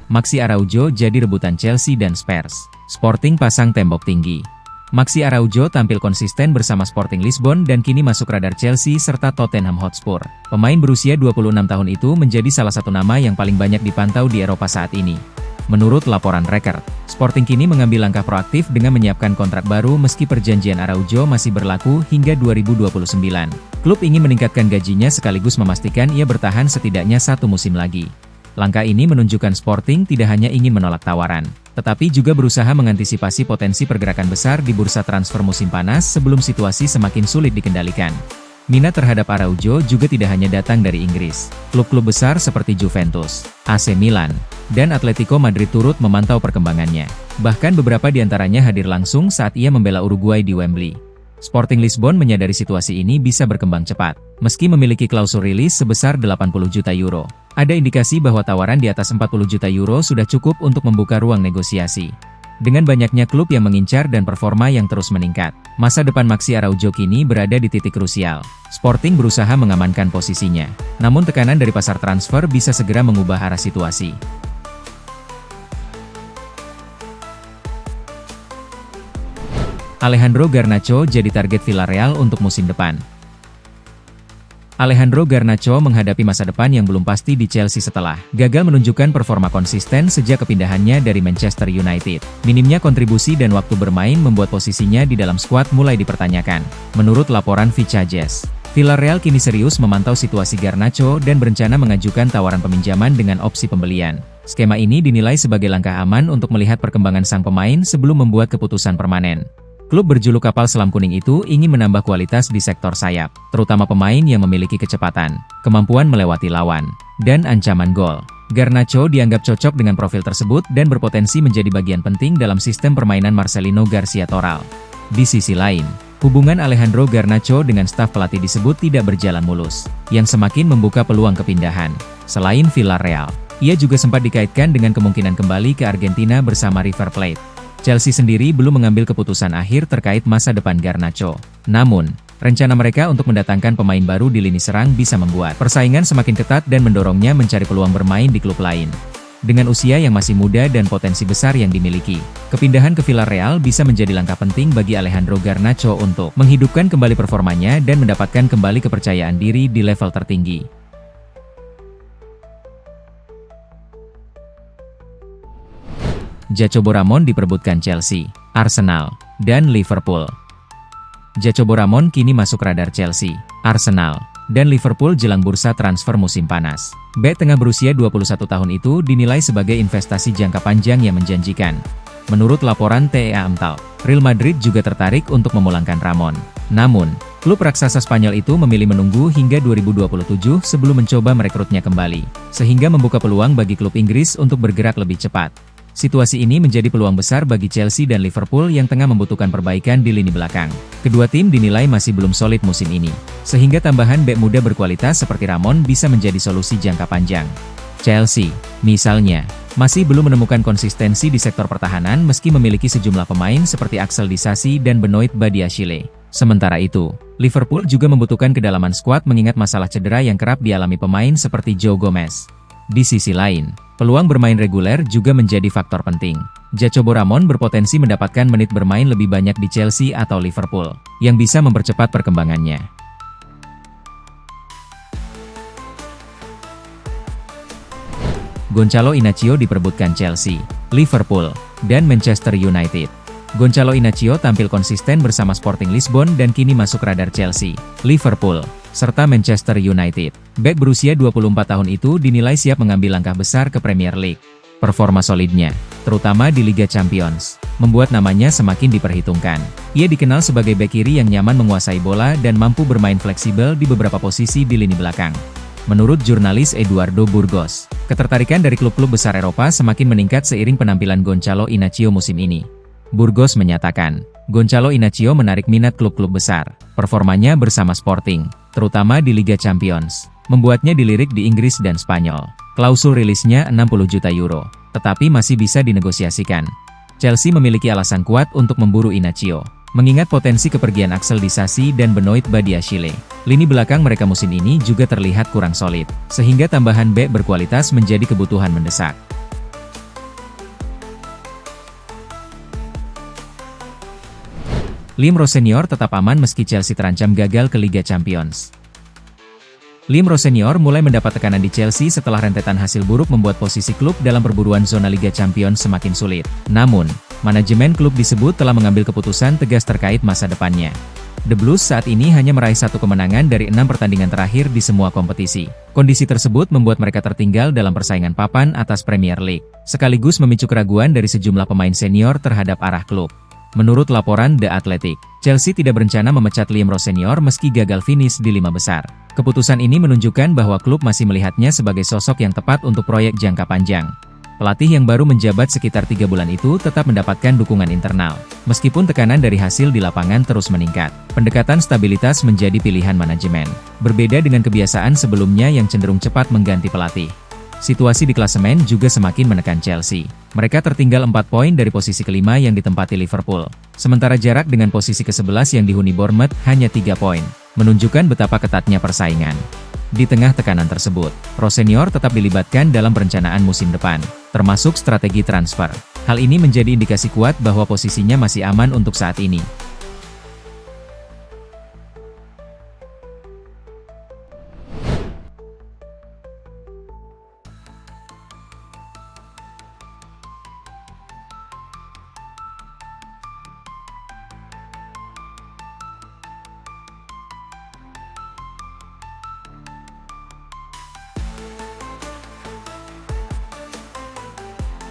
Maxi Araujo jadi rebutan Chelsea dan Spurs. Sporting pasang tembok tinggi. Maxi Araujo tampil konsisten bersama Sporting Lisbon dan kini masuk radar Chelsea serta Tottenham Hotspur. Pemain berusia 26 tahun itu menjadi salah satu nama yang paling banyak dipantau di Eropa saat ini. Menurut laporan Record, Sporting kini mengambil langkah proaktif dengan menyiapkan kontrak baru meski perjanjian Araujo masih berlaku hingga 2029. Klub ingin meningkatkan gajinya sekaligus memastikan ia bertahan setidaknya satu musim lagi. Langkah ini menunjukkan Sporting tidak hanya ingin menolak tawaran, tetapi juga berusaha mengantisipasi potensi pergerakan besar di bursa transfer musim panas sebelum situasi semakin sulit dikendalikan. Minat terhadap Araujo juga tidak hanya datang dari Inggris. Klub-klub besar seperti Juventus, AC Milan, dan Atletico Madrid turut memantau perkembangannya. Bahkan beberapa di antaranya hadir langsung saat ia membela Uruguay di Wembley. Sporting Lisbon menyadari situasi ini bisa berkembang cepat. Meski memiliki klausul rilis sebesar 80 juta euro, ada indikasi bahwa tawaran di atas 40 juta euro sudah cukup untuk membuka ruang negosiasi. Dengan banyaknya klub yang mengincar dan performa yang terus meningkat, masa depan Maxi Araujo kini berada di titik krusial. Sporting berusaha mengamankan posisinya, namun tekanan dari pasar transfer bisa segera mengubah arah situasi. Alejandro Garnacho jadi target Villarreal untuk musim depan. Alejandro Garnacho menghadapi masa depan yang belum pasti di Chelsea setelah gagal menunjukkan performa konsisten sejak kepindahannya dari Manchester United. Minimnya kontribusi dan waktu bermain membuat posisinya di dalam skuad mulai dipertanyakan. Menurut laporan Fichajes, Villarreal kini serius memantau situasi Garnacho dan berencana mengajukan tawaran peminjaman dengan opsi pembelian. Skema ini dinilai sebagai langkah aman untuk melihat perkembangan sang pemain sebelum membuat keputusan permanen. Klub berjuluk kapal selam kuning itu ingin menambah kualitas di sektor sayap, terutama pemain yang memiliki kecepatan, kemampuan melewati lawan, dan ancaman gol. Garnacho dianggap cocok dengan profil tersebut dan berpotensi menjadi bagian penting dalam sistem permainan Marcelino Garcia Toral. Di sisi lain, hubungan Alejandro Garnacho dengan staf pelatih disebut tidak berjalan mulus, yang semakin membuka peluang kepindahan. Selain Villarreal, ia juga sempat dikaitkan dengan kemungkinan kembali ke Argentina bersama River Plate. Chelsea sendiri belum mengambil keputusan akhir terkait masa depan Garnacho. Namun, rencana mereka untuk mendatangkan pemain baru di lini serang bisa membuat persaingan semakin ketat dan mendorongnya mencari peluang bermain di klub lain. Dengan usia yang masih muda dan potensi besar yang dimiliki, kepindahan ke Villarreal bisa menjadi langkah penting bagi Alejandro Garnacho untuk menghidupkan kembali performanya dan mendapatkan kembali kepercayaan diri di level tertinggi. Jacobo Ramon diperebutkan Chelsea, Arsenal, dan Liverpool. Jacobo Ramon kini masuk radar Chelsea, Arsenal, dan Liverpool jelang bursa transfer musim panas. Bek tengah berusia 21 tahun itu dinilai sebagai investasi jangka panjang yang menjanjikan. Menurut laporan TEA Amtal, Real Madrid juga tertarik untuk memulangkan Ramon. Namun, klub raksasa Spanyol itu memilih menunggu hingga 2027 sebelum mencoba merekrutnya kembali, sehingga membuka peluang bagi klub Inggris untuk bergerak lebih cepat. Situasi ini menjadi peluang besar bagi Chelsea dan Liverpool yang tengah membutuhkan perbaikan di lini belakang. Kedua tim dinilai masih belum solid musim ini, sehingga tambahan bek muda berkualitas seperti Ramon bisa menjadi solusi jangka panjang. Chelsea, misalnya, masih belum menemukan konsistensi di sektor pertahanan meski memiliki sejumlah pemain seperti Axel Disasi dan Benoit Badiashile. Sementara itu, Liverpool juga membutuhkan kedalaman skuad mengingat masalah cedera yang kerap dialami pemain seperti Joe Gomez. Di sisi lain, peluang bermain reguler juga menjadi faktor penting. Jacobo Ramon berpotensi mendapatkan menit bermain lebih banyak di Chelsea atau Liverpool, yang bisa mempercepat perkembangannya. Gonçalo Inacio diperebutkan Chelsea, Liverpool, dan Manchester United. Gonçalo Inacio tampil konsisten bersama Sporting Lisbon dan kini masuk radar Chelsea, Liverpool, serta Manchester United. Bek berusia 24 tahun itu dinilai siap mengambil langkah besar ke Premier League. Performa solidnya, terutama di Liga Champions, membuat namanya semakin diperhitungkan. Ia dikenal sebagai bek kiri yang nyaman menguasai bola dan mampu bermain fleksibel di beberapa posisi di lini belakang. Menurut jurnalis Eduardo Burgos, ketertarikan dari klub-klub besar Eropa semakin meningkat seiring penampilan Gonçalo Inacio musim ini. Burgos menyatakan, Gonçalo Inacio menarik minat klub-klub besar. Performanya bersama Sporting, terutama di Liga Champions, membuatnya dilirik di Inggris dan Spanyol. Klausul rilisnya 60 juta euro, tetapi masih bisa dinegosiasikan. Chelsea memiliki alasan kuat untuk memburu Inacio, mengingat potensi kepergian Axel Disasi dan Benoit Badiashile. Lini belakang mereka musim ini juga terlihat kurang solid, sehingga tambahan bek berkualitas menjadi kebutuhan mendesak. Lim Rossenior tetap aman meski Chelsea terancam gagal ke Liga Champions. Lim Rossenior mulai mendapat tekanan di Chelsea setelah rentetan hasil buruk membuat posisi klub dalam perburuan zona Liga Champions semakin sulit. Namun, manajemen klub disebut telah mengambil keputusan tegas terkait masa depannya. The Blues saat ini hanya meraih 1 kemenangan dari 6 pertandingan terakhir di semua kompetisi. Kondisi tersebut membuat mereka tertinggal dalam persaingan papan atas Premier League, sekaligus memicu keraguan dari sejumlah pemain senior terhadap arah klub. Menurut laporan The Athletic, Chelsea tidak berencana memecat Lim Rossenior meski gagal finish di 5 besar. Keputusan ini menunjukkan bahwa klub masih melihatnya sebagai sosok yang tepat untuk proyek jangka panjang. Pelatih yang baru menjabat sekitar 3 bulan itu tetap mendapatkan dukungan internal. Meskipun tekanan dari hasil di lapangan terus meningkat, pendekatan stabilitas menjadi pilihan manajemen. Berbeda dengan kebiasaan sebelumnya yang cenderung cepat mengganti pelatih. Situasi di klasemen juga semakin menekan Chelsea. Mereka tertinggal 4 poin dari posisi kelima yang ditempati Liverpool. Sementara jarak dengan posisi ke-11 yang dihuni Bournemouth hanya 3 poin, menunjukkan betapa ketatnya persaingan. Di tengah tekanan tersebut, Rossenior tetap dilibatkan dalam perencanaan musim depan, termasuk strategi transfer. Hal ini menjadi indikasi kuat bahwa posisinya masih aman untuk saat ini.